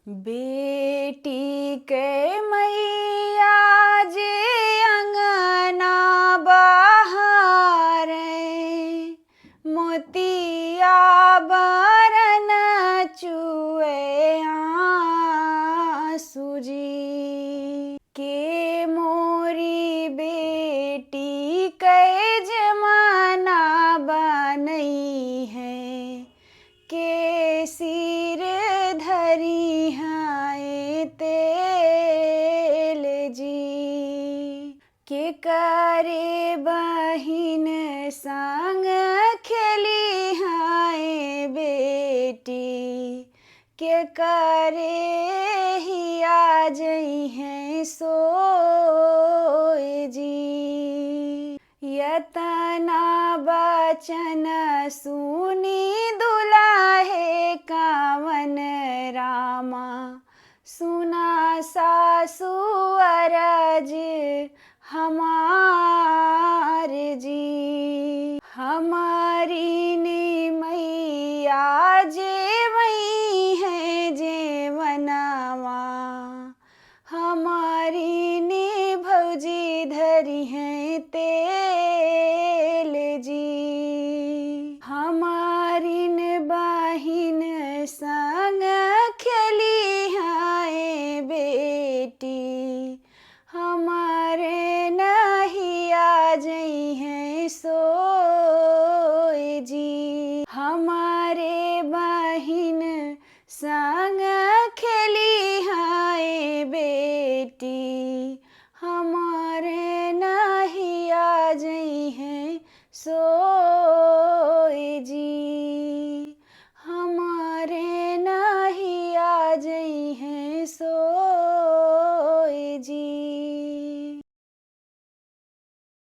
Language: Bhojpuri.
बेटी के मैया जे अंगना बहारे, मोतिया बरन चुए आँसू जी। के मोरी बेटी के जमाना बनई है, के सिर धरी हैं तेल जी। के करे बहिन संग खेली हैं बेटी, के करे हिया जई हैं सोए जी। यतना बचन सुनी दुलाहे कावन रामा, सुना सासु अरज हमार जी। हमारी ने मैया जे वही